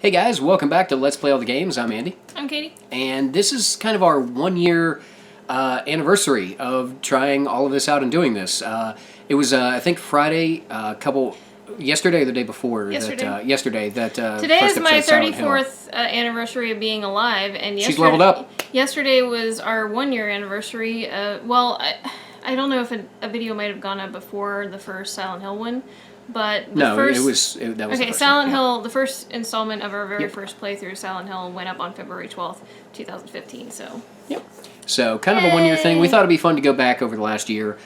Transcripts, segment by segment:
Hey guys, welcome back to Let's Play All the Games. I'm Andy. I'm Katie. And this is kind of our 1 year anniversary of trying all of this out and doing this. It was, I think, Friday, yesterday or the day before. Yesterday. Today is my 34th anniversary of being alive. And she's leveled up. Yesterday was our 1 year anniversary. I don't know if a video might have gone up before the first Silent Hill one. But that was okay. The first Silent Hill, the first installment of our very first playthrough, Silent Hill, went up on February 12th, 2015. So kind of a 1 year thing. We thought it'd be fun to go back over the last year,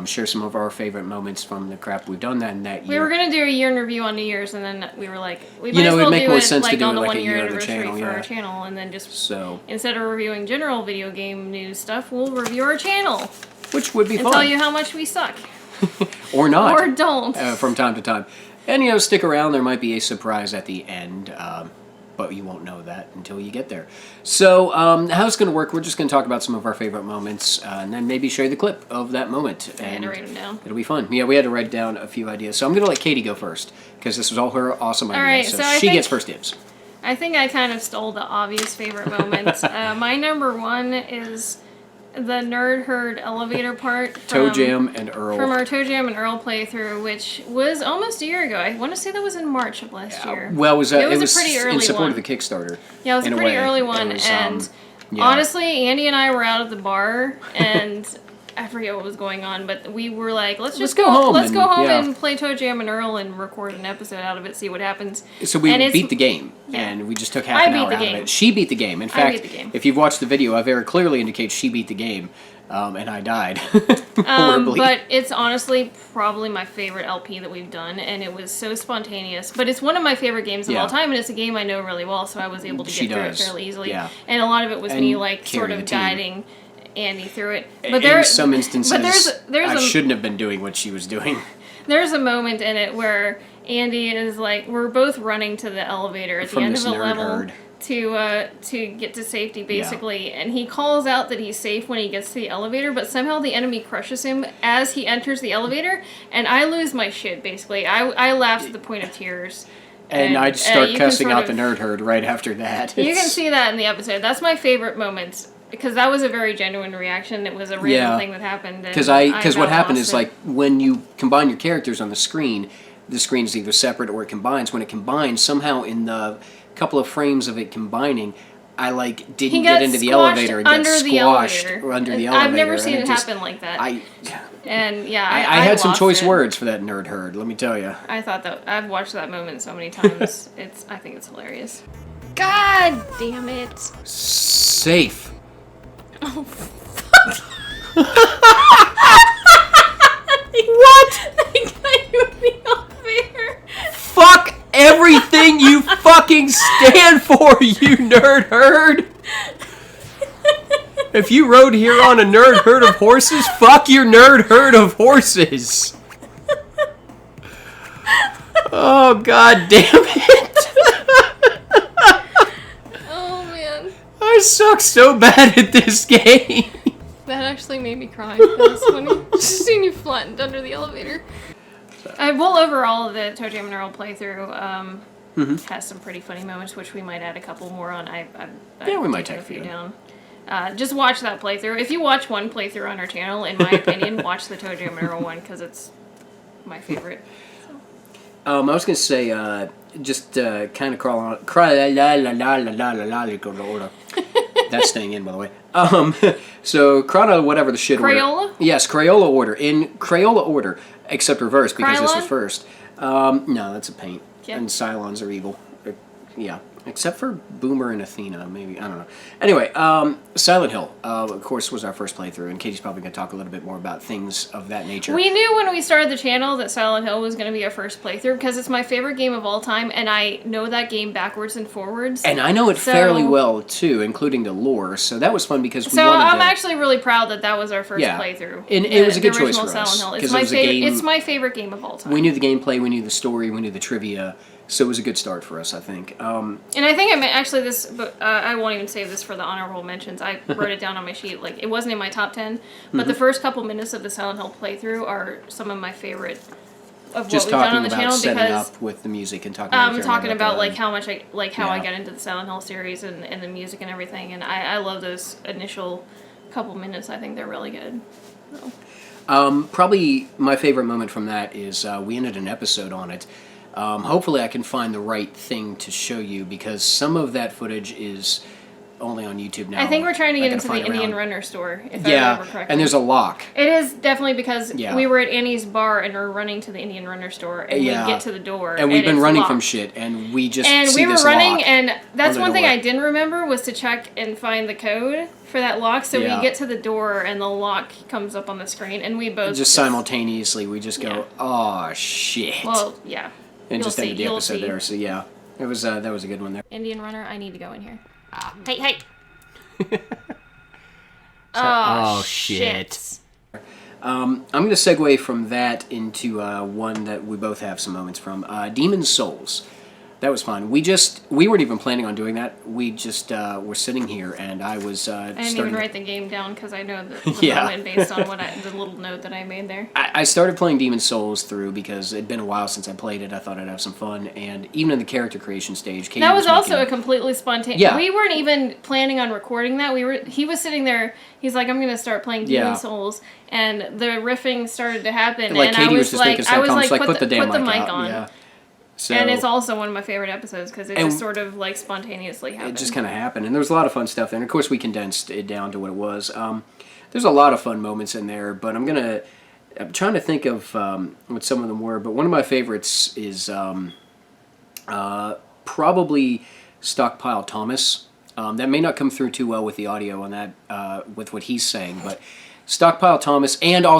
share some of our favorite moments from the crap we've done that year. We were gonna do a year in review on New Year's, and then we were like, we might as well do it on the 1 year anniversary for our channel, and then instead of reviewing general video game news stuff, we'll review our channel, which would be fun. And tell you how much we suck. Or not. Or don't. From time to time. And, stick around. There might be a surprise at the end, but you won't know that until you get there. So, how it's going to work, we're just going to talk about some of our favorite moments, and then maybe show you the clip of that moment. I had to write them down. It'll be fun. Yeah, we had to write down a few ideas. So I'm going to let Katie go first, because this was all her awesome ideas. All right, so she gets first dibs. I think I kind of stole the obvious favorite moment. My number one is the Nerd Herd elevator part Toe Jam and Earl. From our Toe Jam and Earl playthrough, which was almost a year ago. I want to say that was in March of last year. Well, it was a pretty early in support one. of the Kickstarter. Yeah, it was a pretty early one. And honestly, Andy and I were out at the bar, and I forget what was going on, but we were like, let's go home. Let's go home and play Toe Jam and Earl and record an episode out of it, see what happens. So we beat the game, and we just took half an hour out of it. She beat the game. In fact, if you've watched the video, I very clearly indicate she beat the game, and I died horribly. But it's honestly probably my favorite LP that we've done, and it was so spontaneous. But it's one of my favorite games of all time, and it's a game I know really well, so I was able to get through it fairly easily. Yeah. And a lot of it was me, sort of guiding Andy through it. But in some instances, I shouldn't have been doing what she was doing. There's a moment in it where Andy is like, we're both running to the elevator at the end of a level to get to safety, basically. Yeah. And he calls out that he's safe when he gets to the elevator, but somehow the enemy crushes him as he enters the elevator, and I lose my shit, basically. I laughed to the point of tears. And I just start cussing out the Nerd Herd right after that. You can see that in the episode. That's my favorite moment. Because that was a very genuine reaction. It was a random thing that happened. Because what happened is, when you combine your characters on the screen is either separate or it combines. When it combines, somehow in the couple of frames of it combining, I didn't get into the elevator and got squashed under the elevator. I've never seen it happen like that. I had some choice words for that Nerd Herd, let me tell you. I thought that I've watched that moment so many times. I think it's hilarious. God damn it! Safe. Oh, fuck. What? They got you in the elevator. Fuck everything you fucking stand for, you Nerd Herd. If you rode here on a Nerd Herd of horses, fuck your Nerd Herd of horses. Oh, god damn it. I suck so bad at this game. That actually made me cry. That was funny. Just seeing you flattened under the elevator. Overall, the Toe Jam and Earl playthrough has some pretty funny moments, which we might add a couple more on. We might take a few down. Just watch that playthrough. If you watch one playthrough on our channel, in my opinion, watch the Toe Jam and Earl one, because it's my favorite. I was going to say, kind of crawl on. That's staying in, by the way. So, whatever the shit order. Crayola? Yes, Crayola order. In Crayola order, except reverse, because this was first. No, that's a paint. Yep. And Cylons are evil. Yeah. Except for Boomer and Athena, maybe. I don't know. Anyway, Silent Hill, of course, was our first playthrough, and Katie's probably going to talk a little bit more about things of that nature. We knew when we started the channel that Silent Hill was going to be our first playthrough, because it's my favorite game of all time, and I know that game backwards and forwards. And I know it fairly well, too, including the lore, so that was fun because we wanted I'm actually really proud that that was our first playthrough. And it was a good choice for us. It's my favorite game of all time. We knew the gameplay, we knew the story, we knew the trivia. So it was a good start for us, I think. And I think but I won't even save this for the honorable mentions. I wrote it down on my sheet. It wasn't in my top 10, but the first couple minutes of the Silent Hill playthrough are some of my favorite what we've done on the channel setting because up with the music and talking about like how much how I got into the Silent Hill series and the music and everything, and I love those initial couple minutes. I think they're really good. So. Probably my favorite moment from that is we ended an episode on it. Hopefully I can find the right thing to show you because some of that footage is only on YouTube now. I think we're trying to get into the Indian Runner store, if I remember correctly. And there's a lock. It is definitely because we were at Annie's bar and we're running to the Indian Runner store, and we get to the door, and we've been running locked. from shit, and we just we were running, and that's one thing I didn't remember was to check and find the code for that lock. So we get to the door, and the lock comes up on the screen, and we both just simultaneously we just go, oh shit. Well, yeah. And just ended the episode there. So yeah, it was that was a good one there. Indian Runner, I need to go in here. Hey. Oh shit. I'm going to segue from that into one that we both have some moments from. Demon's Souls. That was fun. We weren't even planning on doing that. We just were sitting here, and I was I didn't even write the game down because I know the moment based on the little note that I made there. I started playing Demon's Souls through because it'd been a while since I played it. I thought I'd have some fun, and even in the character creation stage, Katie that was also a completely spontaneous. Yeah. We weren't even planning on recording that. He was sitting there. He's like, I'm going to start playing Demon's Souls, and the riffing started to happen, like and Katie I was just making put the mic on. Yeah. So, and it's also one of my favorite episodes because it just sort of like spontaneously happened. It just kind of happened, and there was a lot of fun stuff there. And of course, we condensed it down to what it was. There's a lot of fun moments in there, but I'm trying to think of what some of them were. But one of my favorites is probably Stockpile Thomas. That may not come through too well with the audio on that, with what he's saying, but. Stockpile Thomas and the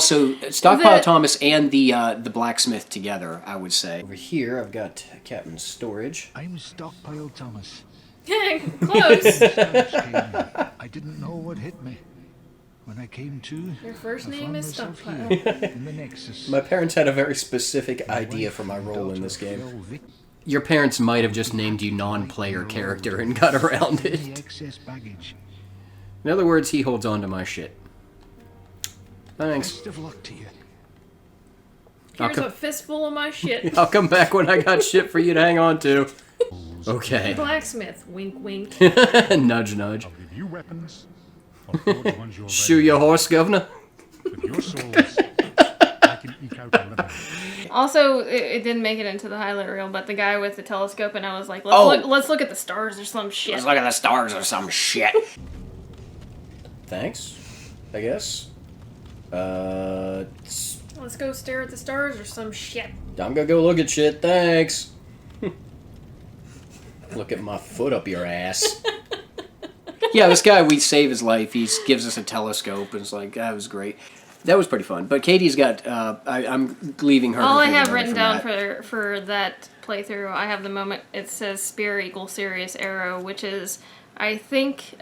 blacksmith together, I would say. Over here, I've got Captain's Storage. I'm Stockpile Thomas. Close. I didn't know what hit me. When I came to, your first name is Stockpile. In the Nexus. My parents had a very specific idea for my role in this game. Your parents might have just named you non-player character and got around it. In other words, he holds on to my shit. Thanks. Best of luck to you. Here's a fistful of my shit. I'll come back when I got shit for you to hang on to. Okay. Blacksmith, wink, wink. Nudge, nudge. I'll give you weapons. Shoe your horse, governor. With your souls, I can eke out a living. Also, it didn't make it into the highlight reel, but the guy with the telescope, and I was like, let's look at the stars or some shit. Let's look at the stars or some shit. Thanks, I guess. Let's go stare at the stars or some shit. I'm gonna go look at shit, thanks. Look at my foot up your ass. Yeah, this guy, we save his life. He gives us a telescope, and it's like, that was great. That was pretty fun. But Katie's got, I'm leaving her. All I have written down for that playthrough, I have the moment, it says spear equals serious arrow, which is, I think,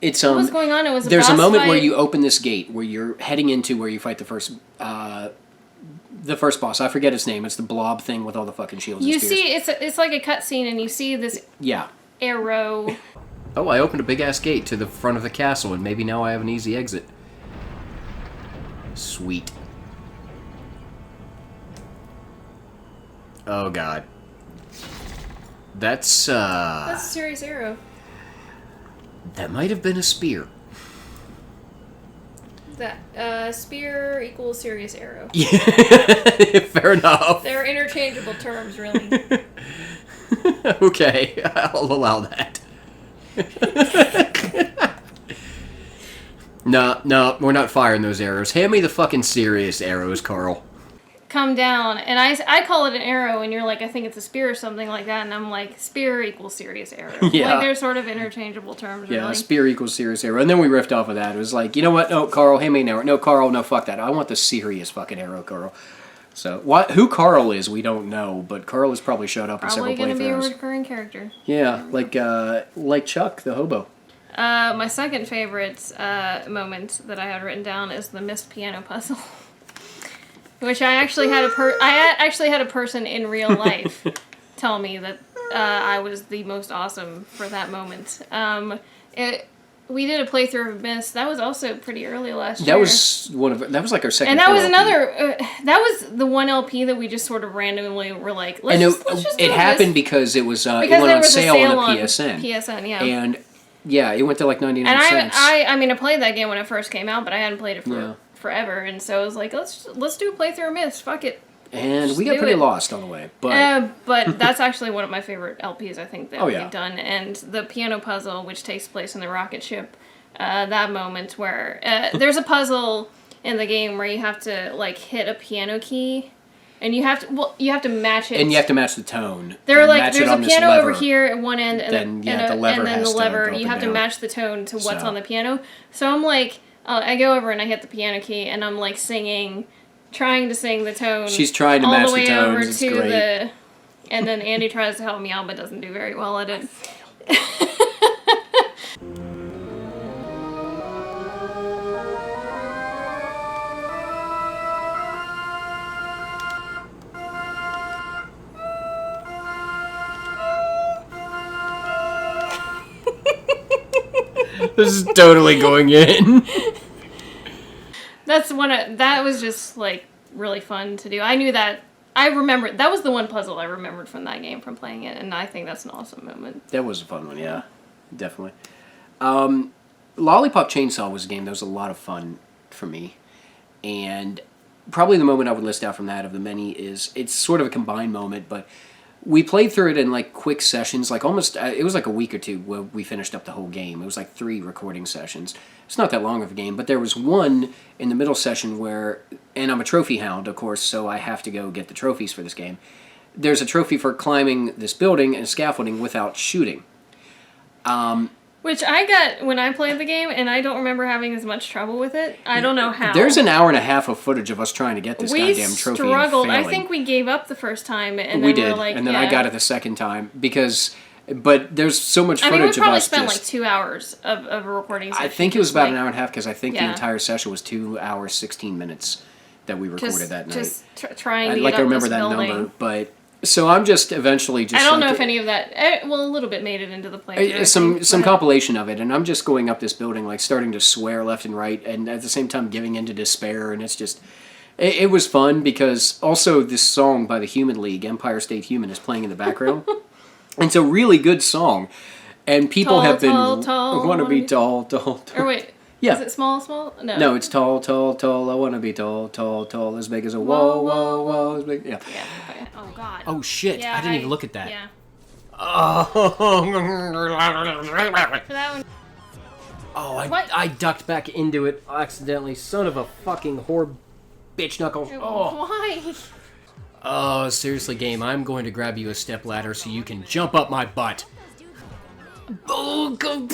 it's what was going on? It was there's a moment fight. where you open this gate where you're heading into where you fight the first boss. I forget his name. It's the blob thing with all the fucking shields. You and spears. see, it's like a cutscene, and you see this arrow. Oh, I opened a big ass gate to the front of the castle, and maybe now I have an easy exit. Sweet. Oh god. That's a serious arrow. That might have been a spear. That spear equals serious arrow. Yeah, fair enough. They're interchangeable terms, really. Okay, I'll allow that. No, we're not firing those arrows. Hand me the fucking serious arrows, Carl. Come down, and I call it an arrow, and you're like, I think it's a spear or something like that, and I'm like, spear equals serious arrow. Yeah. Like, they're sort of interchangeable terms, really. Yeah, spear equals serious arrow. And then we riffed off of that. It was like, you know what? No, Carl, hand me an arrow. No, Carl, no, fuck that. I want the serious fucking arrow, Carl. So, who Carl is, we don't know, but Carl has probably showed up in several playthroughs. Probably going to be a recurring character. Yeah, like Chuck, the hobo. My second favorite moment that I had written down is the missed piano puzzle. Which I actually had a person in real life tell me that I was the most awesome for that moment. we did a playthrough of Myst. That was also pretty early last year. That was that was like our second. And that was another. That was the one LP that we just sort of randomly were like, let's just it happened because it was it went on sale on the PSN. PSN, yeah. And yeah, it went to like 99 cents. And I mean, I played that game when it first came out, but I hadn't played it for forever, and so I was like, let's do a playthrough of Myst. Fuck it. And we got pretty lost on the way, but that's actually one of my favorite LPs I think that we've done. And the piano puzzle, which takes place in the rocket ship, that moment where there's a puzzle in the game where you have to like hit a piano key, and you have to match it, and you have to match the tone. They're like there's a piano over here at one end, and then the lever you have to match the tone to what's on the piano. So I'm like, I go over and I hit the piano key, and I'm like singing. Trying to sing the tone. She's trying to match the tones. All the way over it's to great. and then Andy tries to help me out, but doesn't do very well at it. This is totally going in. That was just like really fun to do. I knew that. I remember that was the one puzzle I remembered from that game from playing it, and I think that's an awesome moment. That was a fun one, yeah, definitely. Lollipop Chainsaw was a game that was a lot of fun for me, and probably the moment I would list out from that of the many is it's sort of a combined moment, but we played through it in like quick sessions, like almost, it was like a week or two where we finished up the whole game. It was like 3 recording sessions. It's not that long of a game, but there was one in the middle session where, and I'm a trophy hound, of course, so I have to go get the trophies for this game. There's a trophy for climbing this building and scaffolding without shooting. Which I got when I played the game, and I don't remember having as much trouble with it. I don't know how. There's an hour and a half of footage of us trying to get this goddamn trophy. We struggled. I think we gave up the first time, and we then did, we're like, and then I got it the second time because. But there's so much footage of us. we probably spent like 2 hours of a recording session. I think it was about an hour and a half because I think the entire session was 2 hours 16 minutes that we recorded that night. Just trying to get like up I remember this that building. number, but. So I'm just eventually just. I don't know if any of that. Well, a little bit made it into the playthrough. Some compilation of it, and I'm just going up this building, like starting to swear left and right, and at the same time giving into despair, and it's just. It was fun because also this song by the Human League, Empire State Human, is playing in the background. And it's a really good song, and people have been want to be tall. Or wait. Yeah. Is it small? No. No, it's tall. I want to be tall, as big as a whoa, as big. Yeah. Okay. Oh, God. Oh, shit. Yeah, I didn't even look at that. Yeah. Oh. For that one. Oh, I ducked back into it accidentally. Son of a fucking whore bitch knuckles. Oh. Why? Oh, seriously, game. I'm going to grab you a step ladder so you can jump up my butt. Oh, go,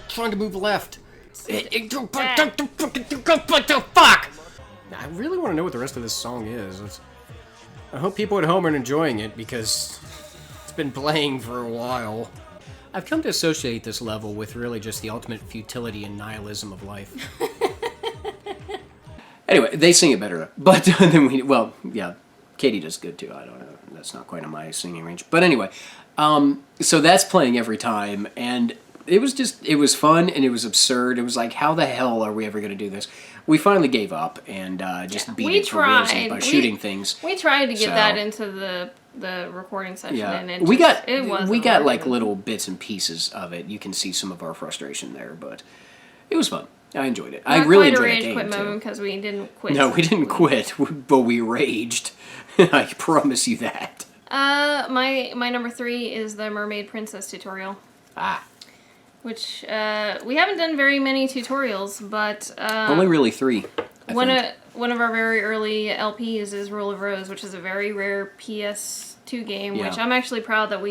trying to move left. Fuck! I really want to know what the rest of this song is. I hope people at home are enjoying it because it's been playing for a while. I've come to associate this level with really just the ultimate futility and nihilism of life. Anyway, they sing it better, but then Katie does good too. I don't know. That's not quite on my singing range. But anyway, so that's playing every time, and it was fun, and it was absurd. It was like, how the hell are we ever going to do this? We finally gave up and just beat it for real by shooting things. We tried to get that into the recording session, and it we wasn't got like working. little bits and pieces of it. You can see some of our frustration there, but it was fun. I enjoyed it. I really enjoyed the game quit moment because we didn't quit. No, we didn't quit, but we raged. I promise you that. My number 3 is the Mermaid Princess tutorial. Which we haven't done very many tutorials, but only really 3. One of our very early LPs is Rule of Rose, which is a very rare PS2 game. Yeah. Which I'm actually proud that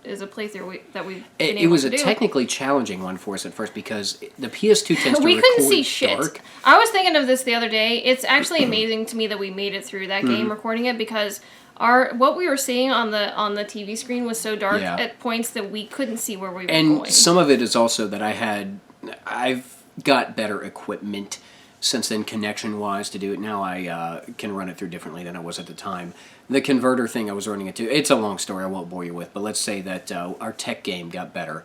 is a playthrough that we've been able to do. It was a technically challenging one for us at first because the PS2 tends to we record couldn't see shit. dark. I was thinking of this the other day. It's actually amazing to me that we made it through that game recording it because what we were seeing on the TV screen was so dark at points that we couldn't see where we were going. And some of it is also that I've got better equipment since then, connection-wise, to do it. Now I can run it through differently than I was at the time. The converter thing I was running it to, it's a long story I won't bore you with, but let's say that our tech game got better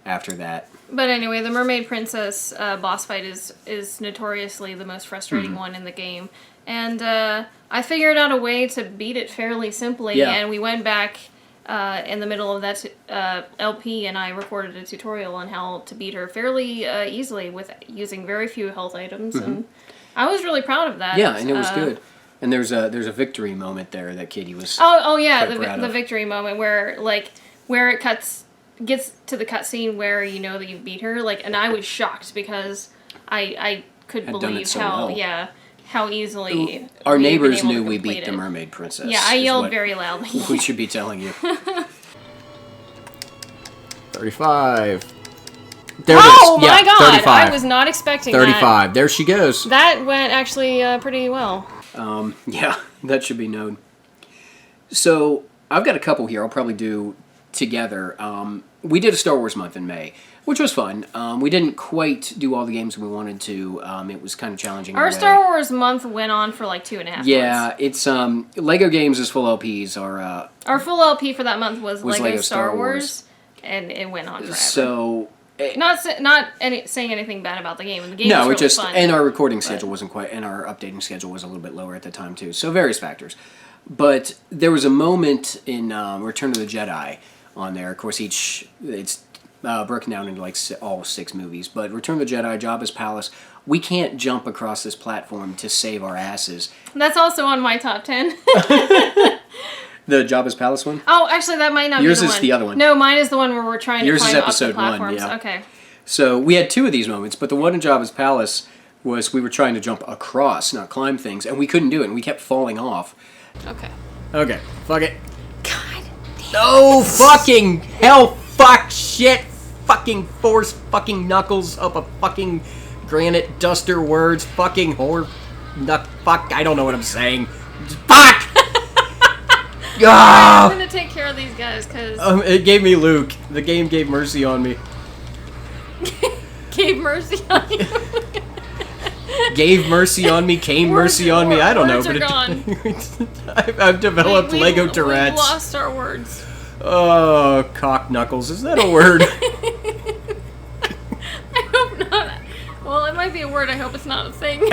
after that. But anyway, the Mermaid Princess boss fight is notoriously the most frustrating one in the game. And I figured out a way to beat it fairly simply, and we went back in the middle of that LP, and I recorded a tutorial on how to beat her fairly easily with using very few health items, and I was really proud of that. Yeah, and it was good. And there's a victory moment there that Katie was. Oh yeah, the victory moment where it gets to the cutscene where you know that you beat her, and I was shocked because I couldn't believe how easily our neighbors knew we beat the Mermaid Princess. Yeah, I yelled very loudly. We should be telling you. 35. There it is. My God! 35. I was not expecting 35. that. There she goes. That went actually pretty well. Yeah, that should be known. So I've got a couple here. I'll probably do together. We did a Star Wars month in May, which was fun. We didn't quite do all the games we wanted to. It was kind of challenging. Our Star Wars month went on for like 2.5 months. Yeah, it's Lego games as full LPs are. Our full LP for that month was Lego Star Wars, and it went on forever. So. Not saying anything bad about the game. The game was really fun. And our recording schedule wasn't quite, and our updating schedule was a little bit lower at the time too. So various factors. But there was a moment in Return of the Jedi on there. Of course, it's broken down into like all 6 movies. But Return of the Jedi, Jabba's Palace, we can't jump across this platform to save our asses. That's also on my top 10. The Jabba's Palace one? Oh, actually, that might not be the one. Yours is the other one. No, mine is the one where we're trying to climb up the platforms. Yours is episode 1, yeah. Okay. So we had 2 of these moments, but the one in Jabba's Palace was we were trying to jump across, not climb things, and we couldn't do it, and we kept falling off. Okay. Okay, fuck it. God damn. No fucking hell, fuck, shit, fucking force, fucking knuckles up a fucking granite duster words, fucking whore, fuck, I don't know what I'm saying. Fuck! I'm gonna take care of these guys, cause... it gave me Luke. The game gave mercy on me. Gave mercy on you? Gave mercy on me, came mercy on me, I don't know. Words are gone. I've developed Lego Tourette's. We've lost our words. Oh, cock knuckles, is that a word? I hope not. Well, it might be a word, I hope it's not a thing.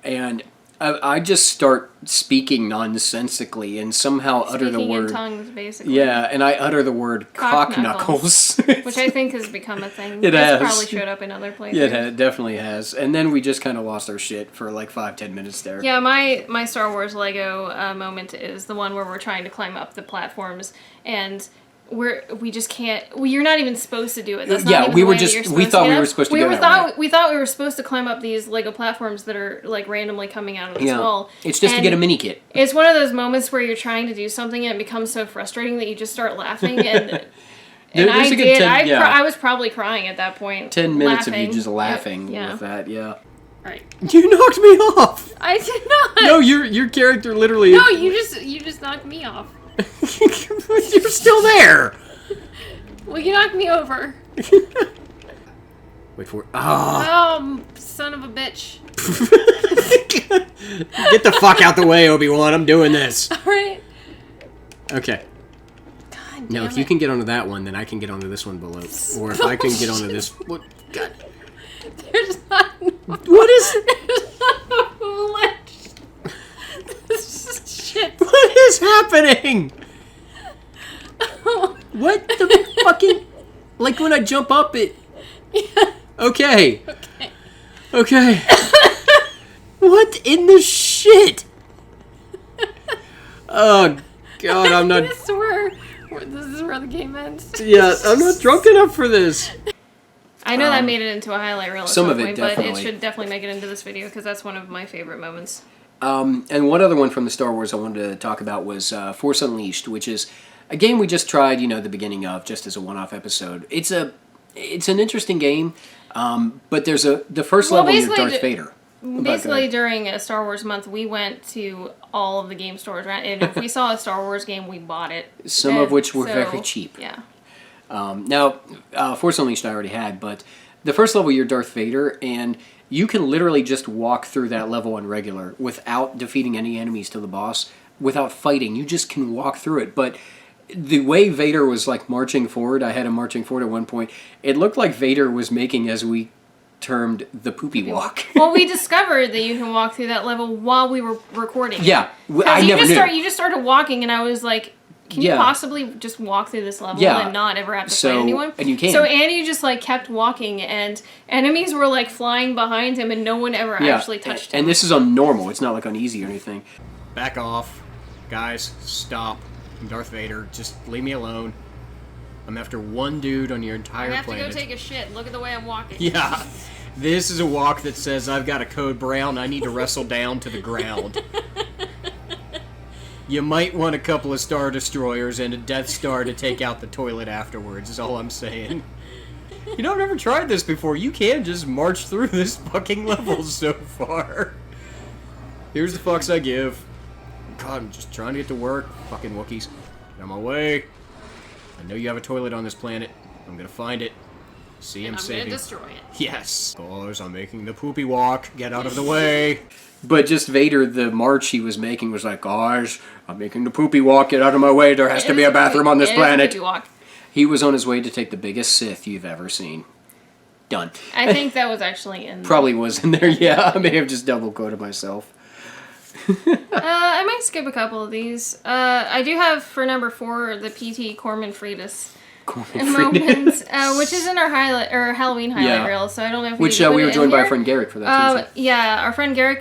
And I just start speaking nonsensically and somehow utter the word. Speaking in tongues, basically. Yeah, and I utter the word cock knuckles. Which I think has become a thing. It has. It's probably showed up in other places. Yeah, it definitely has. And then we just kind of lost our shit for like 5-10 minutes there. Yeah, my Star Wars Lego moment is the one where we're trying to climb up the platforms and we just can't. Well, you're not even supposed to do it. That's not even we the were way just. That you're We thought to we were supposed to go that way. We thought we were supposed to climb up these Lego platforms that are like randomly coming out of this wall. It's just to get a mini kit. It's one of those moments where you're trying to do something and it becomes so frustrating that you just start laughing and. I did. I was probably crying at that point. 10 minutes of you just laughing with that. Yeah. Right. You knocked me off. I did not. No, your character literally. No, you just knocked me off. You're still there. Well, you knocked me over. Wait for it. Oh, son of a bitch. Get the fuck out the way, Obi-Wan. I'm doing this. All right. Okay. God damn now, if you can get onto that one, then I can get onto this one below. Or if I can get onto this... What? God. There's not... What is... There's not a ledge. This is shit. What is happening? What the fucking... Like when I jump up it... Yeah. Okay. Okay. What in the shit? Oh, God, I'm not... This is where the game ends. Yeah, I'm not drunk enough for this. I know that made it into a highlight reel at some some of it, point, definitely. but it should definitely make it into this video because that's one of my favorite moments. And one other one from the Star Wars I wanted to talk about was Force Unleashed, which is a game we just tried, the beginning of, just as a one-off episode. It's an interesting game, but there's the first level you're Darth Vader. Basically, during a Star Wars month, we went to all of the game stores, right? And if we saw a Star Wars game, we bought it. Some of which were very cheap. Yeah. Now, Force Unleashed I already had, but the first level you're Darth Vader, and you can literally just walk through that level on regular without defeating any enemies to the boss, without fighting. You just can walk through it, but the way Vader was like marching forward, I had him marching forward at one point. It looked like Vader was making, as we termed, the poopy walk. Well, we discovered that you can walk through that level while we were recording. Yeah, I never knew. You just started walking, and I was like, can you possibly just walk through this level and not ever have to fight anyone? And you can. So Andy just like kept walking, and enemies were like flying behind him, and no one ever actually touched him. And this is on normal. It's not like on easy or anything. Back off. Guys, stop. I'm Darth Vader. Just leave me alone. I'm after one dude on your entire planet. I have to go take a shit. Look at the way I'm walking. Yeah. This is a walk that says I've got a code brown. I need to wrestle down to the ground. You might want a couple of Star Destroyers and a Death Star to take out the toilet afterwards, is all I'm saying. You know, I've never tried this before. You can just march through this fucking level so far. Here's the fucks I give. God, I'm just trying to get to work. Fucking Wookiees. Get on my way. I know you have a toilet on this planet. I'm gonna find it. See him saving. I'm gonna destroy it. Yes. Cause I'm making the poopy walk. Get out of the way. But just Vader, the march he was making was like, gosh, I'm making the poopy walk. Get out of my way. There has to be a bathroom on this planet. He was on his way to take the biggest Sith you've ever seen. Done. I think that was actually in there. Probably was in there, yeah. I may have just double quoted myself. I might skip a couple of these. I do have for number 4 the PT Corman Freitas moments, which is in our highlight or Halloween highlight reel. So I don't know if we were joined by our friend Garrick for that. Too, so. Yeah, our friend Garrick.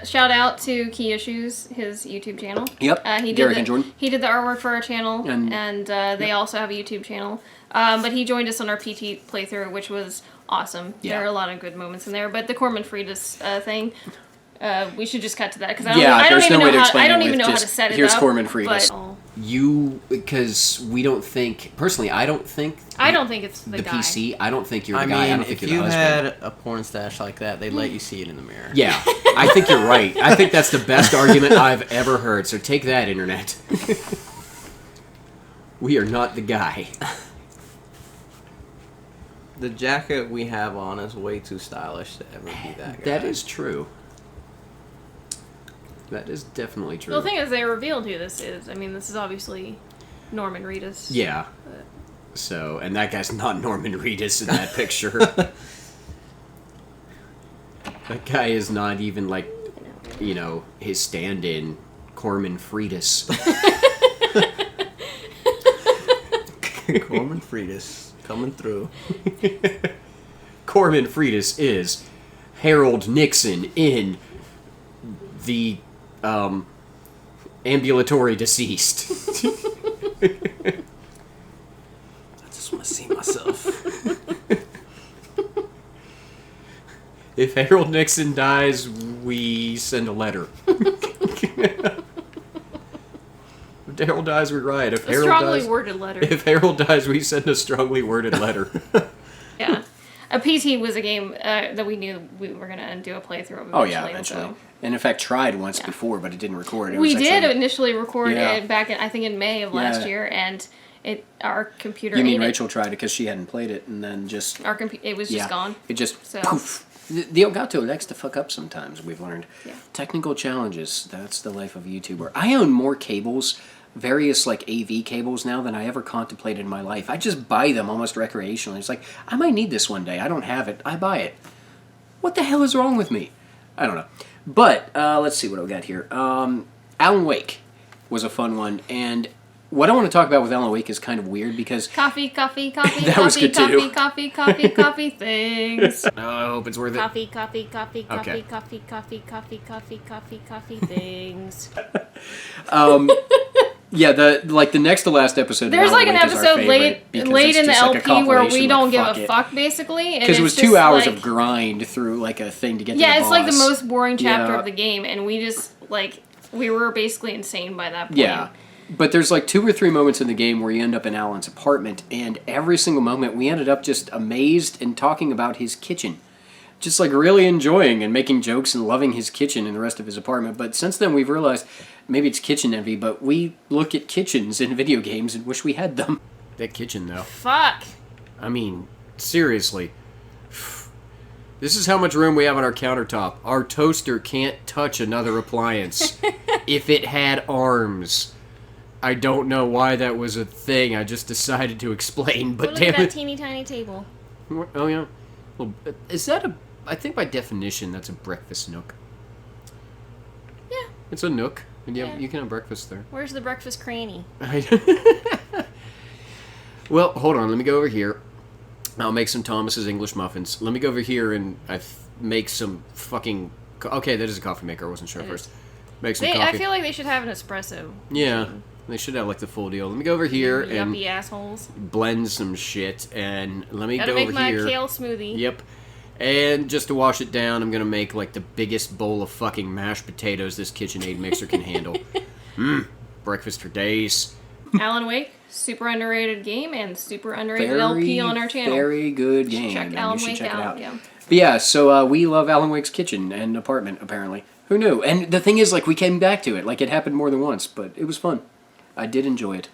Shout out to Key Issues, his YouTube channel. Yep. Garrick and Jordan. He did the artwork for our channel, and they also have a YouTube channel. But he joined us on our PT playthrough, which was awesome. Yeah. There are a lot of good moments in there. But the Corman Freitas thing. We should just cut to that because I don't even know how to set it up. Here's Corman Freitas. Because we don't think, personally, I don't think it's the guy. PC. I don't think you're the guy. I don't think if you're the husband. If you had a porn stash like that, they'd let you see it in the mirror. Yeah, I think you're right. I think that's the best argument I've ever heard. So take that, internet. We are not the guy. The jacket we have on is way too stylish to ever be that guy. That is true. That is definitely true. Well, the thing is, they revealed who this is. I mean, this is obviously Norman Reedus. Yeah. So, and that guy's not Norman Reedus in that picture. That guy is not even like, his stand-in, Corman Freitas. Corman Freitas coming through. Corman Freitas is Harold Nixon in the ambulatory deceased. I just want to see myself. If Harold Nixon dies, we send a letter. If Harold dies, we write. If Harold strongly worded letter. If Harold dies, we send a strongly worded letter. Yeah. A PT was a game that we knew we were going to do a playthrough of eventually. Oh, yeah, eventually. So. And in fact, tried once before, but it didn't record. We did initially record it back in May of last year, and our computer. You mean Rachel tried it because she hadn't played it, and then just it was just gone. It just poof. The Elgato likes to fuck up sometimes. We've learned technical challenges. That's the life of a YouTuber. I own more cables, various like AV cables now than I ever contemplated in my life. I just buy them almost recreationally. It's like I might need this one day. I don't have it. I buy it. What the hell is wrong with me? I don't know. But, let's see what we got here. Alan Wake was a fun one, and what I want to talk about with Alan Wake is kind of weird because... Coffee, that was good too. Coffee things. Oh, I hope it's worth it. Coffee things. Yeah, the next to last episode. There's like an episode late in the LP where we don't give a fuck, basically. Because it was 2 hours of grind through like a thing to get to the boss. Yeah, it's like the most boring chapter of the game, and we just we were basically insane by that point. Yeah. But there's like 2 or 3 moments in the game where you end up in Alan's apartment, and every single moment we ended up just amazed and talking about his kitchen. Just like really enjoying and making jokes and loving his kitchen and the rest of his apartment. But since then we've realized maybe it's kitchen envy, but we look at kitchens in video games and wish we had them. That kitchen though. Fuck. I mean, seriously. This is how much room we have on our countertop. Our toaster can't touch another appliance if it had arms. I don't know why that was a thing. I just decided to explain, but Look damn at that it. teeny tiny table. Oh, yeah. Well, is that a... I think by definition, that's a breakfast nook. Yeah. It's a nook. And Yeah. you can have breakfast there. Where's the breakfast cranny? Well, hold on. Let me go over here. I'll make some Thomas's English muffins. Let me go over here and make some fucking... Okay, that is a coffee maker. I wasn't sure at first. Make some coffee. I feel like they should have an espresso. Yeah. They should have, like, the full deal. Let me go over here and... Yuppie assholes. blend some shit. And let me Gotta go make over my here. kale smoothie. Yep. And just to wash it down, I'm going to make, like, the biggest bowl of fucking mashed potatoes this KitchenAid mixer can handle. Breakfast for days. Alan Wake, super underrated game and super underrated LP on our channel. Very good game. Check and Alan you should Wake check it out. out. Yeah. But yeah, so we love Alan Wake's kitchen and apartment, apparently. Who knew? And the thing is, like, we came back to it. Like, it happened more than once, but it was fun. I did enjoy it.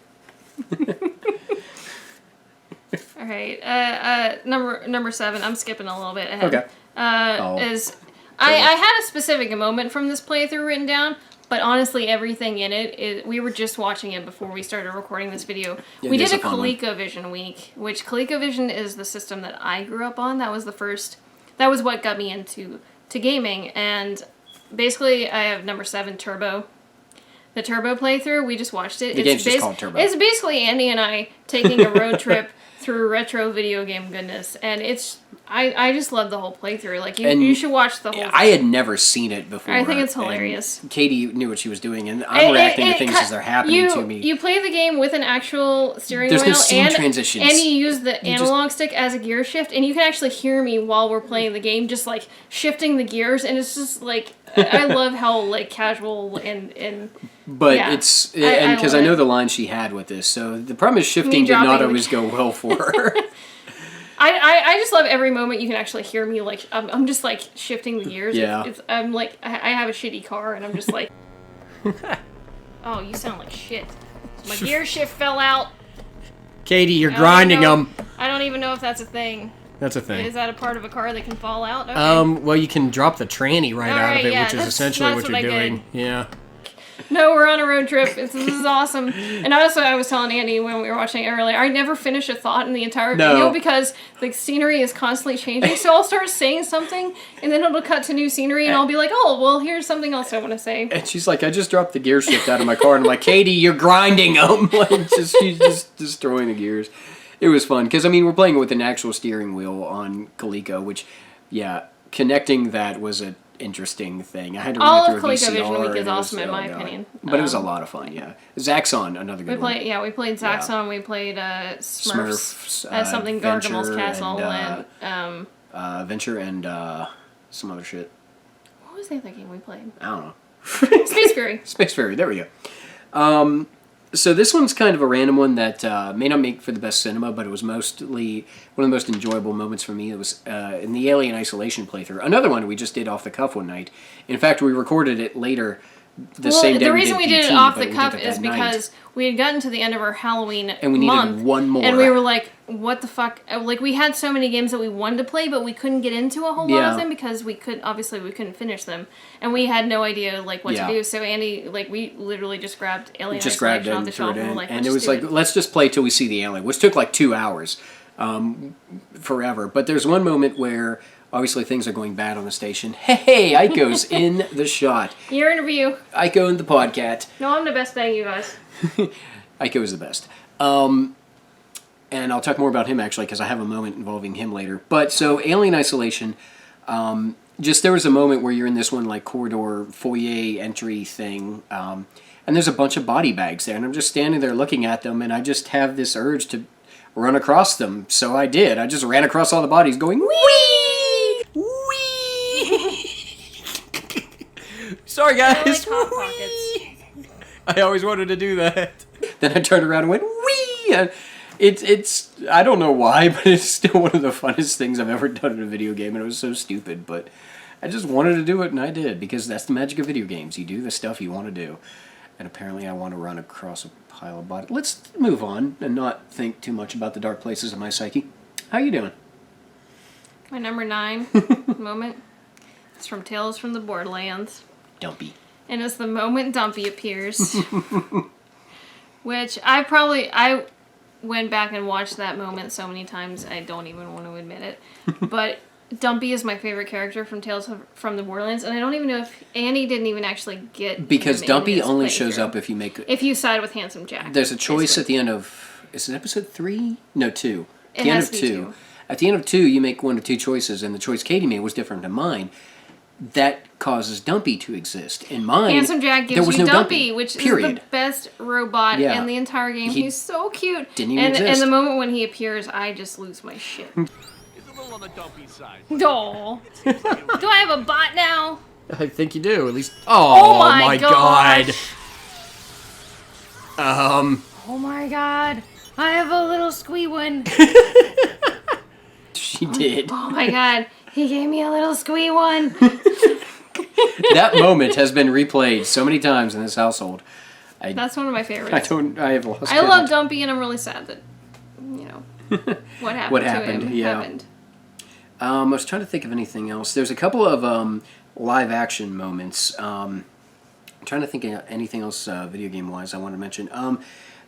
All right. Number 7. I'm skipping a little bit ahead. Okay. I had a specific moment from this playthrough written down, but honestly, everything in it, we were just watching it before we started recording this video. We did a ColecoVision week, which ColecoVision is the system that I grew up on. That was what got me into gaming, and basically I have number 7, Turbo. The Turbo playthrough, we just watched it. The game's just called Turbo. It's basically Andy and I taking a road trip through retro video game goodness, and I just love the whole playthrough. Like, you should watch the whole thing. I had never seen it before. I think it's hilarious. Katie knew what she was doing, and I'm reacting to things as they're happening to me. You play the game with an actual steering There's wheel, no scene transitions. and you use the analog stick as a gear shift, and you can actually hear me while we're playing the game, just like shifting the gears, and it's just like I love how like casual and. But yeah, it's and because I know the line she had with this, so the problem is shifting did not always go well for her. I just love every moment you can actually hear me, like, I'm just, like, shifting the gears. Yeah. I'm, like, I have a shitty car, and I'm just, like... Oh, you sound like shit. My gear shift fell out. Katie, you're grinding them. I don't even know if that's a thing. That's a thing. Is that a part of a car that can fall out? Okay. Well, you can drop the tranny out of it, yeah, which is essentially what you're doing. Yeah. No, we're on a road trip. This is awesome. And also, I was telling Andy when we were watching it earlier, I never finish a thought in the entire video because the scenery is constantly changing. So I'll start saying something, and then it'll cut to new scenery, and I'll be like, oh, well, here's something else I want to say. And she's like, I just dropped the gear shift out of my car, and I'm like, Katie, you're grinding them. Like, she's just destroying the gears. It was fun, because, I mean, we're playing with an actual steering wheel on Coleco, which, yeah, connecting that was an interesting thing. I had to run it through a VCR. All of ColecoVision Week is awesome, in my opinion. But it was a lot of fun, yeah. Zaxxon, another good one. Yeah, we played Zaxxon, we played Smurfs, something Gargamel's Castle, and Venture and some other shit. What was the other game we played? I don't know. Space Fury. Space Fury, there we go. So this one's kind of a random one that may not make for the best cinema, but it was mostly one of the most enjoyable moments for me. It was in the Alien Isolation playthrough. Another one we just did off the cuff one night. In fact, we recorded it later the same day. The reason we did it off the cuff is because we had gotten to the end of our Halloween and we needed one more. And we were like, what the fuck? Like, we had so many games that we wanted to play, but we couldn't get into a whole lot of them because we couldn't finish them. And we had no idea, like, what to do. So Andy, like, we literally just grabbed Alien Isolation off the shelf and were like, and it was like, let's just play till we see the alien, which took like 2 hours, forever. But there's one moment where obviously things are going bad on the station. Hey, Aiko's in the shot. Your interview. Aiko in the podcast. No, I'm the best thing, you guys. Aiko is the best. And I'll talk more about him, actually, because I have a moment involving him later. But, so, Alien Isolation, just there was a moment where you're in this one, like, corridor, foyer entry thing, and there's a bunch of body bags there, and I'm just standing there looking at them, and I just have this urge to run across them. So I did. I just ran across all the bodies going, wee! Wee! Sorry, guys. Hot Pockets. I always wanted to do that. Then I turned around and went, wee! And it's I don't know why, but it's still one of the funnest things I've ever done in a video game, and it was so stupid, but I just wanted to do it, and I did, because that's the magic of video games. You do the stuff you want to do. And apparently I want to run across a pile of bodies. Let's move on and not think too much about the dark places of my psyche. How you doing? My number 9 moment is from Tales from the Borderlands. Dumpy. And it's the moment Dumpy appears. Which I went back and watched that moment so many times I don't even want to admit it. But Dumpy is my favorite character from Tales from the Borderlands, and I don't even know if Annie didn't even actually get because him Dumpy in his only playthrough. shows up if you side with Handsome Jack. There's a choice at the end of is it episode 3? No, 2. At It the end has of to be 2. 2. At the end of 2, you make one of 2 choices, and the choice Katie made was different than mine. That causes Dumpy to exist. In mine, Handsome Jack gives there was you no Dumpy, which is period. the best robot Yeah. in the entire game. He's so cute. Didn't even and exist. the moment when he appears, I just lose my shit. It's a little on the dumpy side. Doll. Do I have a bot now? I think you do, at least. Oh, my God. Oh my god. I have a little squee one. She did. Oh my god. He gave me a little squee one. That moment has been replayed so many times in this household. That's one of my favorites. I have lost I count. love Dumpy, and I'm really sad that, what happened to him yeah. happened. I was trying to think of anything else. There's a couple of live action moments. I'm trying to think of anything else video game wise I want to mention.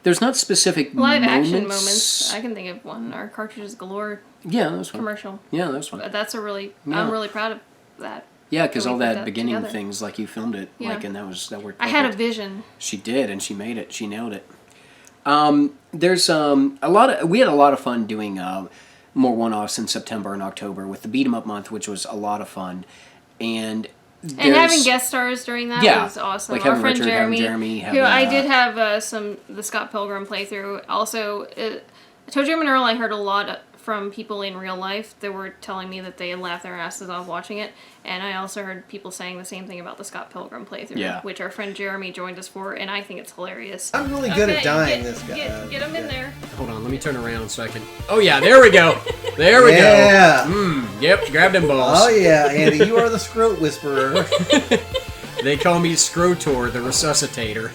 There's not specific Live action moments. I can think of one. Our Cartridges Galore Yeah, that was fun. commercial. Yeah, that was fun. That's I'm Yeah. really proud of that. Yeah, because we all put that that beginning together. things, like you filmed it, Yeah. like, and that worked. I had a perfect. vision. She did, and she made it. She nailed it. There's we had a lot of fun doing more one-offs in September and October with the Beat 'em Up month, which was a lot of fun, and having guest stars during that was awesome. like Our having friend Richard, having Jeremy, Jeremy, who having, I did have the Scott Pilgrim playthrough. Also, Toe Jam and Earl, I heard a lot from people in real life that were telling me that they laughed their asses off watching it, and I also heard people saying the same thing about the Scott Pilgrim playthrough, which our friend Jeremy joined us for, and I think it's hilarious. I'm really good at dying this guy. Get him in there. Hold on, let me turn around so I can... Oh, yeah, there we go. There we Yeah. go. Yep, grab them balls. Oh yeah, Andy, you are the scrote whisperer. They call me Scrotor, the resuscitator.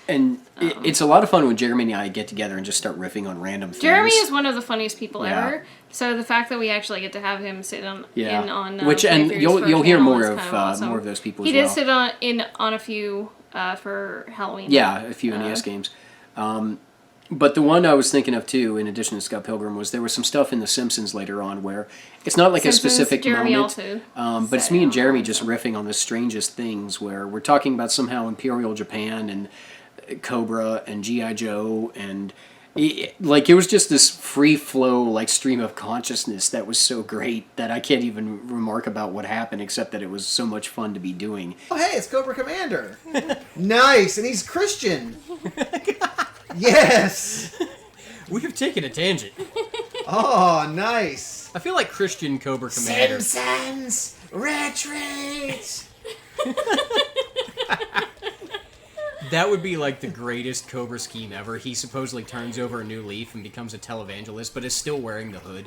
And it's a lot of fun when Jeremy and I get together and just start riffing on random things. Jeremy is one of the funniest people Yeah. ever. So the fact that we actually get to have him sit in on which and playthroughs you'll for hear channel more is of kind awesome. more of those people. He as did well. sit on a few for Halloween. Yeah, a few NES games. But the one I was thinking of too, in addition to Scott Pilgrim, was there was some stuff in The Simpsons later on where it's not like Simpsons, a specific Jeremy moment, also but it's me and Jeremy just riffing on the strangest things where we're talking about somehow Imperial Japan and Cobra and G.I. Joe and it was just this free flow like stream of consciousness that was so great that I can't even remark about what happened except that it was so much fun to be doing. Oh hey, it's Cobra Commander. Nice, and he's Christian. Yes. We have taken a tangent. Oh, nice. I feel like Christian Cobra Commander. Simpsons retreat. That would be like the greatest Cobra scheme ever. He supposedly turns over a new leaf and becomes a televangelist, but is still wearing the hood.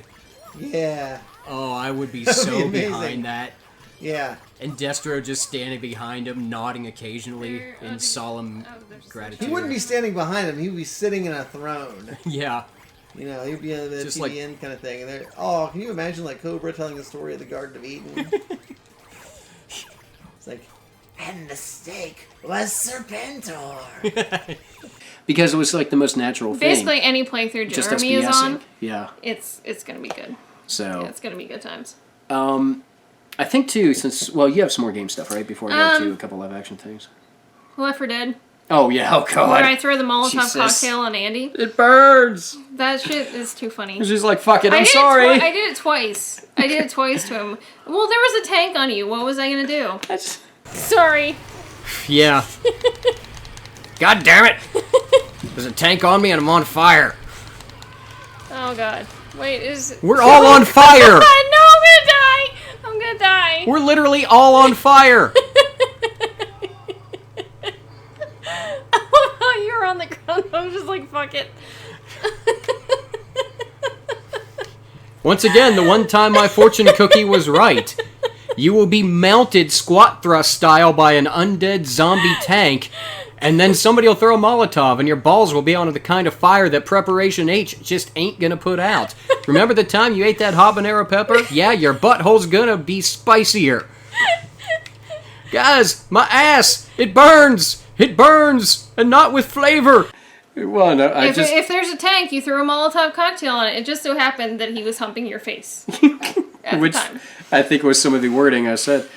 Yeah. Oh, I would be That would so be amazing. behind that. Yeah. And Destro just standing behind him, nodding occasionally in solemn gratitude. He wouldn't be standing behind him. He would be sitting in a throne. Yeah. You know, he'd be in the Just TVN kind of thing. And can you imagine like Cobra telling the story of the Garden of Eden? It's like, and the steak was Serpentor. Because it was like the most natural thing. Basically, any playthrough Just us Jeremy is BSing. on, Yeah. it's gonna be good. So It's gonna be good times. I think too, since you have some more game stuff, right? Before we go to a couple live action things. Left 4 Dead. Oh yeah, oh god. Where I throw the Molotov Jesus. cocktail on Andy. It burns. That shit is too funny. She's like, fuck it, I'm I sorry. did it twice. I did it twice to him. Well, there was a tank on you. What was I gonna do? Sorry. Yeah. God damn it! There's a tank on me and I'm on fire. Oh god. Wait, is We're all on fire! No, I'm gonna die! I'm gonna die! We're literally all on fire! Oh, you were on the ground. I was just like, fuck it. Once again, the one time my fortune cookie was right. You will be mounted squat thrust style by an undead zombie tank, and then somebody will throw a Molotov, and your balls will be on the kind of fire that Preparation H just ain't gonna put out. Remember the time you ate that habanero pepper? Yeah, your butthole's gonna be spicier. Guys, my ass! It burns! It burns! And not with flavor! Well, no, If there's a tank, you throw a Molotov cocktail on it. It just so happened that he was humping your face at which the time. I think was some of the wording I said.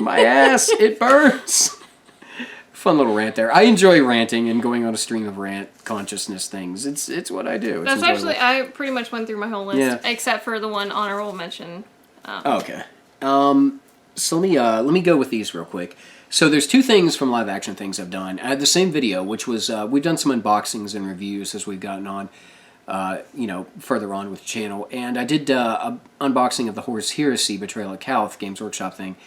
My ass, it burns. Fun little rant there. I enjoy ranting and going on a stream of rant consciousness things. It's what I do. It's That's enjoyable. actually, I pretty much went through my whole list, Yeah. except for the one honorable mention. Okay. So let me go with these real quick. So there's two things from live action things I've done. I had the same video, which was we've done some unboxings and reviews as we've gotten on, further on with the channel. And I did a unboxing of the Horus Heresy Betrayal at Calth Games Workshop thing.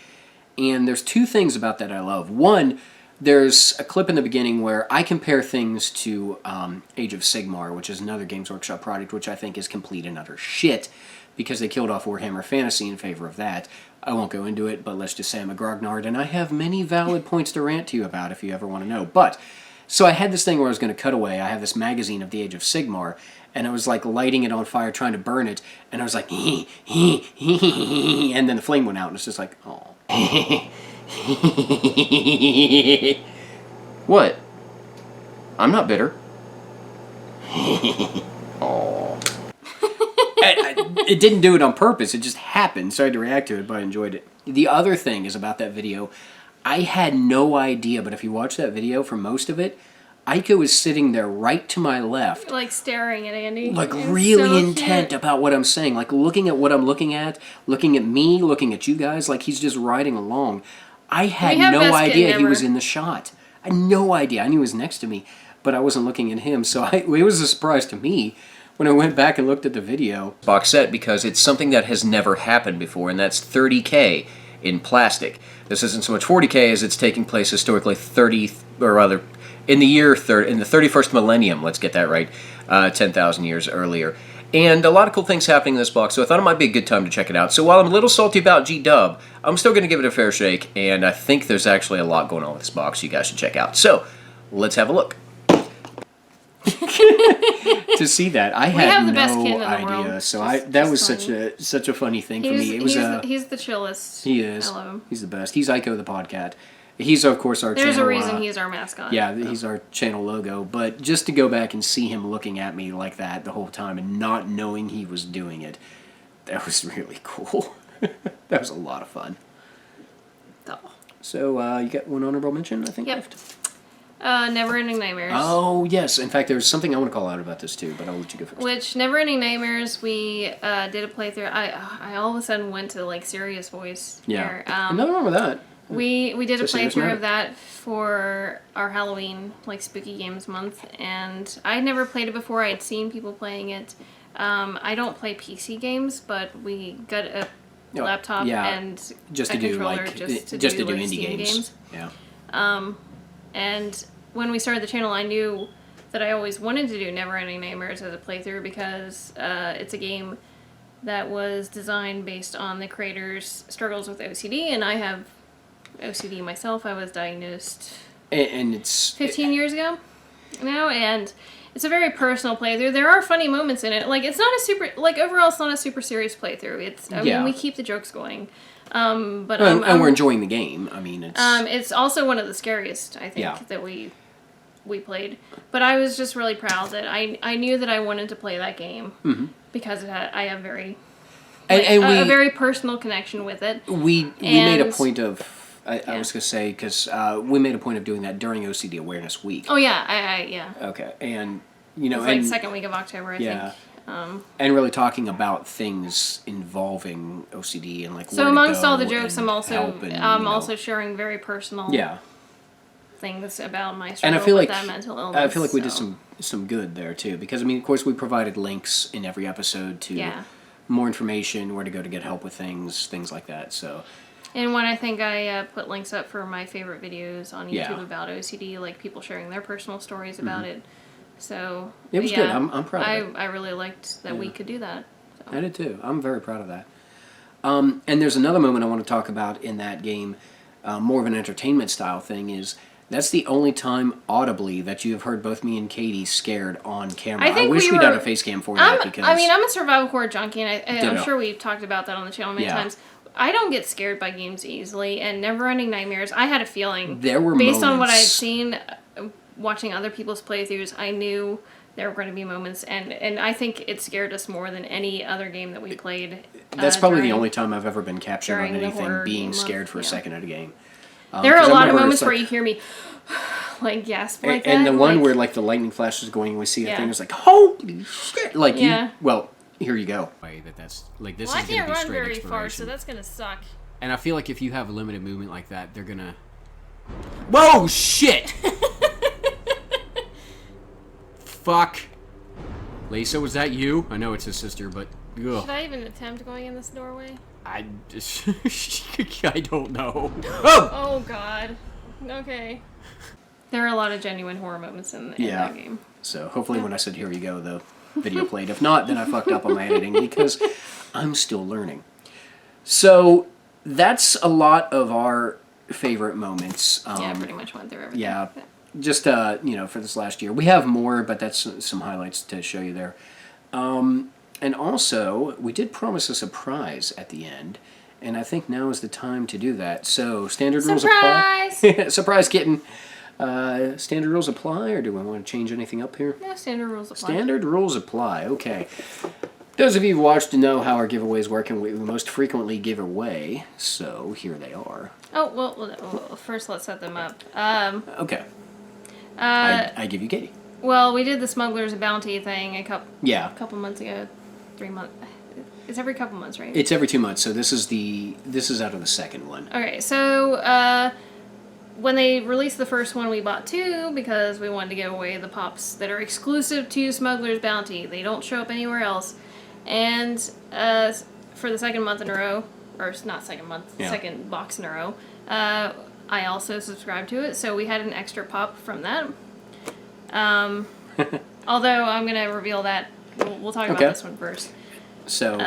And there's two things about that I love. One, there's a clip in the beginning where I compare things to Age of Sigmar, which is another Games Workshop product, which I think is complete and utter shit, because they killed off Warhammer Fantasy in favor of that. I won't go into it, but let's just say I'm a grognard, and I have many valid points to rant to you about if you ever want to know. But, so I had this thing where I was going to cut away. I have this magazine of the Age of Sigmar, and I was like lighting it on fire, trying to burn it, and I was like, and then the flame went out, and it's just like, oh. What? I'm not bitter. Oh. It didn't do it on purpose. It just happened. So I had to react to it, but I enjoyed it. The other thing is about that video. I had no idea, but if you watch that video for most of it, Aiko was sitting there right to my left. Like staring at Andy. Like It's really so intent cute. about what I'm saying. Like looking at what I'm looking at me, looking at you guys, like he's just riding along. I had We have no best kid idea he ever. was in the shot. I had no idea. I knew he was next to me, but I wasn't looking at him. So it was a surprise to me when I went back and looked at the video box set, because it's something that has never happened before, and that's 30K in plastic. This isn't so much 40K as it's taking place historically in the year in the 31st millennium, let's get that right, 10,000 years earlier. And a lot of cool things happening in this box, so I thought it might be a good time to check it out. So while I'm a little salty about G-Dub, I'm still going to give it a fair shake, and I think there's actually a lot going on with this box you guys should check out. So, let's have a look. To see that, I had have the best no kid in the idea. world. So Just that was funny. such a funny thing for me. It was he's the chillest. he is. I love him. He's the best. He's Aiko the Podcat. He's of course our There's channel. a reason he's our mascot. Yeah, he's our channel logo. But just to go back and see him looking at me like that the whole time and not knowing he was doing it, that was really cool. That was a lot of fun. Oh. So you got one honorable mention, I think, Yep. left? Never Ending Nightmares. Oh, yes. In fact, there's something I want to call out about this, too, but I'll let you go first. Which, Never Ending Nightmares, we did a playthrough. I all of a sudden went to, like, serious voice Yeah. here. Nothing wrong with that. We did a It's a serious playthrough matter. of that for our Halloween, like, Spooky Games month, and I had never played it before. I had seen people playing it. I don't play PC games, but we got a laptop and just a to do, controller like, just to do like, indie Steam games. Yeah. And when we started the channel, I knew that I always wanted to do Never Ending Nightmares as a playthrough because it's a game that was designed based on the creator's struggles with OCD, and I have OCD myself. I was diagnosed And it's 15 years ago now, and it's a very personal playthrough. There are funny moments in it. Like, it's not a super, like, overall, it's not a super serious playthrough. It's, I mean, we keep the jokes going. But and we're enjoying the game. I mean, it's also one of the scariest, I think, that we played. But I was just really proud that I knew that I wanted to play that game because I have a very personal connection with it. We made a point of. I was gonna say because we made a point of doing that during OCD Awareness Week. Oh yeah, yeah. Okay, and you know, It's like second week of October, I think. And really talking about things involving OCD and like so where amongst to go all the jokes, and I'm also help and, also sharing very personal things about my struggle and I feel with like that mental illness. I feel like we did some good there too, because I mean, of course, we provided links in every episode to more information, where to go to get help with things like that. So. And when I think I put links up for my favorite videos on YouTube about OCD, like people sharing their personal stories about it. So it was good. I'm proud of it. I really liked that we could do that. So. I did too. I'm very proud of that. And there's another moment I want to talk about in that game, more of an entertainment style thing, is that's the only time audibly that you have heard both me and Katie scared on camera. I wish we'd done a face cam for that because I mean, I'm a survival horror junkie, and I'm sure we've talked about that on the channel many times. I don't get scared by games easily, and Never Ending Nightmares, I had a feeling there were based on what moments- I'd seen watching other people's playthroughs, I knew there were going to be moments, and I think it scared us more than any other game that we played. That's probably the only time I've ever been captured on anything, being scared for a second at a game. There are a lot of moments where you hear me like gasp like that. And the one where like the lightning flash is going, we see a thing, it's like, holy shit! Like here you go. That's like this. Well, is I can't gonna be run straight very far, exploration. so that's gonna suck. And I feel like if you have a limited movement like that, they're gonna. Whoa! Shit! Fuck. Lisa, was that you? I know it's his sister, but. Ugh. Should I even attempt going in this doorway? I don't know. Oh! Oh God. Okay. There are a lot of genuine horror moments in that game. So hopefully when I said here you go, the video played. If not, then I fucked up on my editing because I'm still learning. So that's a lot of our favorite moments. I pretty much went through everything. Yeah. Just, for this last year. We have more, but that's some highlights to show you there. And also, we did promise a surprise at the end, and I think now is the time to do that. So, standard rules apply. Surprise, kitten. Standard rules apply, or do we want to change anything up here? No, standard rules apply. Standard rules apply, okay. Those of you who've watched know how our giveaways work, and we most frequently give away, so here they are. Oh, well first let's set them up. Okay. I give you Katie. Well, we did the Smuggler's Bounty thing a couple months ago. 3 months. It's every couple months, right? It's every 2 months, so this is out of the second one. Okay, so when they released the first one, we bought 2 because we wanted to give away the pops that are exclusive to Smuggler's Bounty. They don't show up anywhere else. And for the second month in a row, or not second month, second box in a row, I also subscribed to it, so we had an extra pop from that. Although I'm going to reveal that. We'll talk about this one first. So, you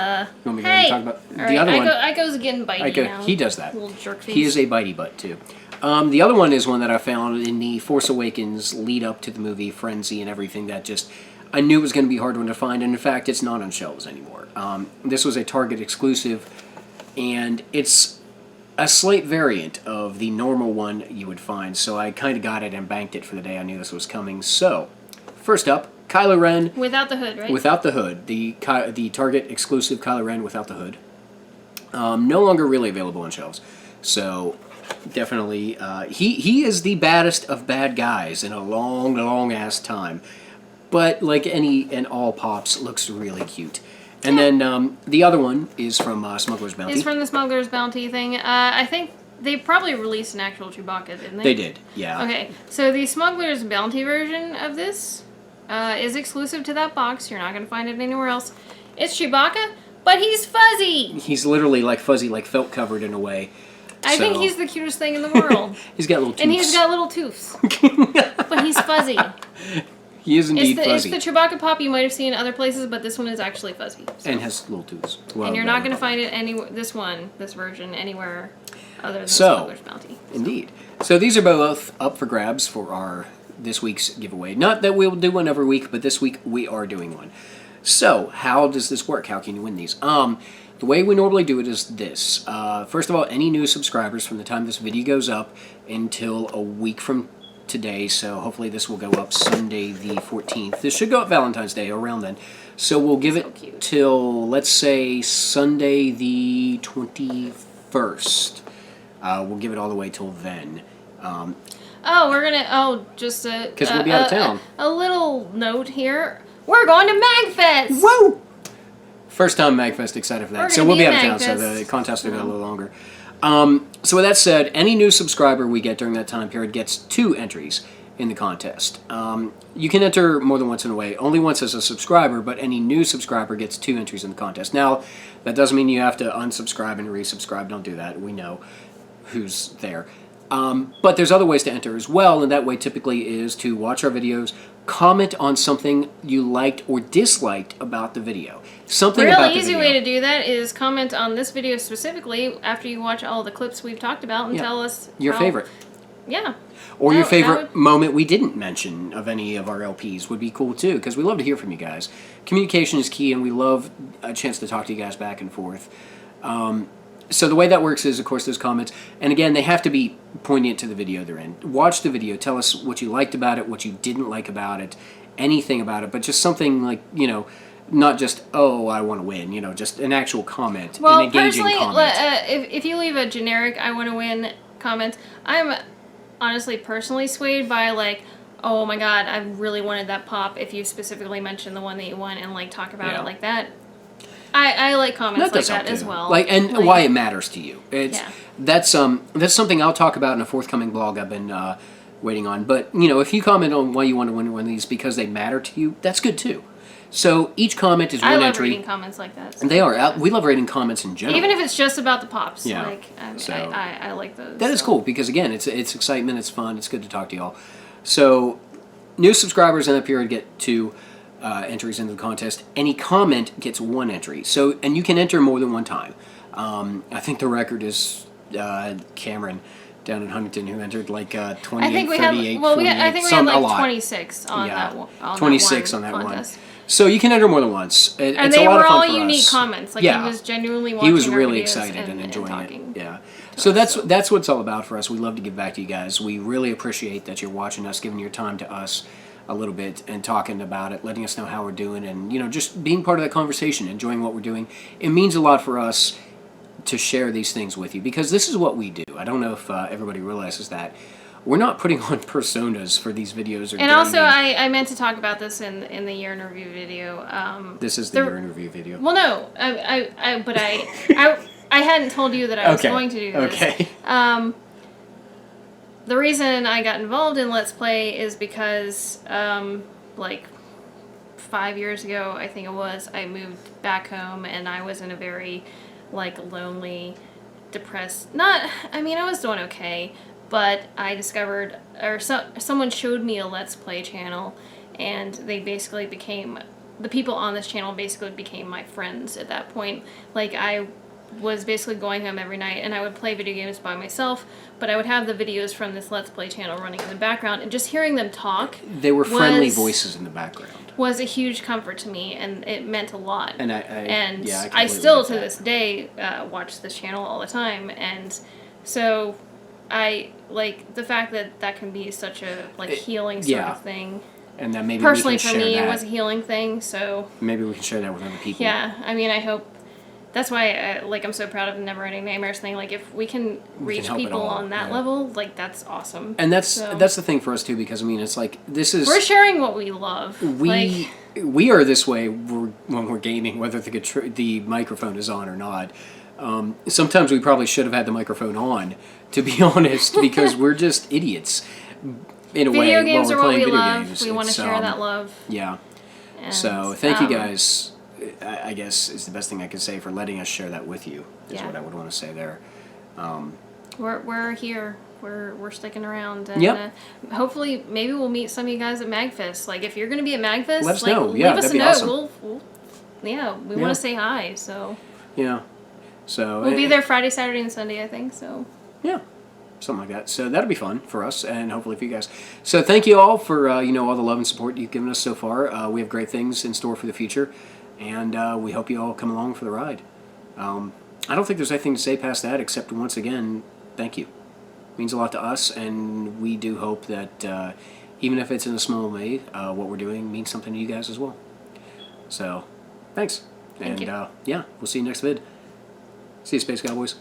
want me to talk about the other one? Ico's getting bitey now. He does that. Little jerk face. He is a bitey butt, too. The other one is one that I found in the Force Awakens lead up to the movie Frenzy and everything that just... I knew it was going to be a hard one to find, and in fact, it's not on shelves anymore. This was a Target exclusive, and it's a slight variant of the normal one you would find, so I kind of got it and banked it for the day I knew this was coming. So, first up, Kylo Ren. Without the hood, right? Without the hood. The Target exclusive Kylo Ren without the hood. No longer really available on shelves. So, definitely, he is the baddest of bad guys in a long, long-ass time. But, like any and all Pops, looks really cute. And then the other one is from Smuggler's Bounty. It's from the Smuggler's Bounty thing. I think they probably released an actual Chewbacca, didn't they? They did, yeah. Okay, so the Smuggler's Bounty version of this is exclusive to that box. You're not going to find it anywhere else. It's Chewbacca, but he's fuzzy. He's literally like fuzzy, like felt covered in a way. I think he's the cutest thing in the world. He's got little tooths. And he's got little tooths. But he's fuzzy. He is indeed fuzzy. It's the Chewbacca Pop you might have seen other places, but this one is actually fuzzy. So. And has little tooths. Well, and you're not going to find it this version, anywhere other than Smuggler's Bounty. Indeed. So these are both up for grabs for our this week's giveaway. Not that we'll do one every week, but this week we are doing one. So, how does this work? How can you win these? The way we normally do it is this. First of all, any new subscribers from the time this video goes up until a week from today, so hopefully this will go up Sunday the 14th. This should go up Valentine's Day, around then. So we'll give it till, let's say, Sunday the 21st. We'll give it all the way till then. We're gonna, just because we'll be out of town. A little note here. We're going to MagFest! Woo! First time MagFest, excited for that. So we'll be out of town, so MagFest. the contest will go a little longer. So with that said, any new subscriber we get during that time period gets 2 entries in the contest. You can enter more than once in a way, only once as a subscriber, but any new subscriber gets 2 entries in the contest. Now, that doesn't mean you have to unsubscribe and resubscribe. Don't do that. We know who's there. But there's other ways to enter as well, and that way typically is to watch our videos, comment on something you liked or disliked about the video. Something about the video. Really easy way to do that is comment on this video specifically after you watch all the clips we've talked about and tell us your favorite. Yeah. Or your favorite moment we didn't mention of any of our LPs would be cool too, because we love to hear from you guys. Communication is key, and we love a chance to talk to you guys back and forth. So the way that works is, of course, those comments, and again, they have to be poignant to the video they're in. Watch the video, tell us what you liked about it, what you didn't like about it, anything about it, but just something like, not just, oh, I want to win, just an actual comment, an engaging comment. If you leave a generic I want to win comment, I'm honestly personally swayed by like, oh my god, I really wanted that pop, if you specifically mention the one that you want and like talk about it like that. I like comments like that as well. Why it matters to you. That's something I'll talk about in a forthcoming blog I've been waiting on. But, if you comment on why you want to win one of these because they matter to you, that's good too. So each comment is one entry. I love reading comments like that. So and they are. We love reading comments in general. Even if it's just about the pops. Yeah. I like those. That is cool because, again, it's excitement, it's fun, it's good to talk to y'all. So new subscribers in that period get 2 entries into the contest. Any comment gets 1 entry. So, and you can enter more than one time. I think the record is Cameron down in Huntington who entered like 28, 38, 48. I think we had like 26 on that one. 26 on that contest. one. So you can enter more than once. And they were all unique comments. Like he was genuinely watching. He was really excited and enjoying it. Yeah. So that's what it's all about for us. We love to give back to you guys. We really appreciate that you're watching us, giving your time to us a little bit and talking about it, letting us know how we're doing, and just being part of that conversation, enjoying what we're doing. It means a lot for us to share these things with you because this is what we do. I don't know if everybody realizes that. We're not putting on personas for these videos. And also, I meant to talk about this in the year in review video. This is the year in review video. Well, no, I hadn't told you that I was going to do this. Okay. The reason I got involved in Let's Play is because, like, 5 years ago, I think it was, I moved back home and I was in a very, like, lonely, depressed, I was doing okay, but I discovered, someone showed me a Let's Play channel, and they basically became, the people on this channel basically became my friends at that point. Like, I was basically going home every night and I would play video games by myself, but I would have the videos from this Let's Play channel running in the background, and just hearing them talk, they were friendly voices in the background, was a huge comfort to me, and it meant a lot. And I still to this day watch this channel all the time, and so I like the fact that can be such a healing sort of thing. And that maybe personally for me it was a healing thing, so maybe we can share that with other people. Yeah, I hope. That's why, I'm so proud of the Never Ending Nightmares thing. Like, if we can reach people on that level, like, that's awesome. And that's the thing for us, too, because, it's like, this is... We're sharing what we love. We are this way when we're gaming, whether the microphone is on or not. Sometimes we probably should have had the microphone on, to be honest, because we're just idiots, in a way, video games are what we love. Games. We want to share that love. Yeah. And, so, thank you guys... I guess is the best thing I could say for letting us share that with you, is what I would want to say there. We're here. We're sticking around. And hopefully, maybe we'll meet some of you guys at MagFest. Like, if you're going to be at MagFest, let us know. Yeah, leave us that'd a be note. Awesome. We want to say hi. So yeah, so we'll be there Friday, Saturday, and Sunday, I think. So yeah. Something like that. So that'll be fun for us and hopefully for you guys. So thank you all for all the love and support you've given us so far. We have great things in store for the future. And we hope you all come along for the ride. I don't think there's anything to say past that, except once again, thank you. It means a lot to us, and we do hope that even if it's in a small way, what we're doing means something to you guys as well. So, thanks. Thank you. Yeah, we'll see you next vid. See you, Space Cowboys.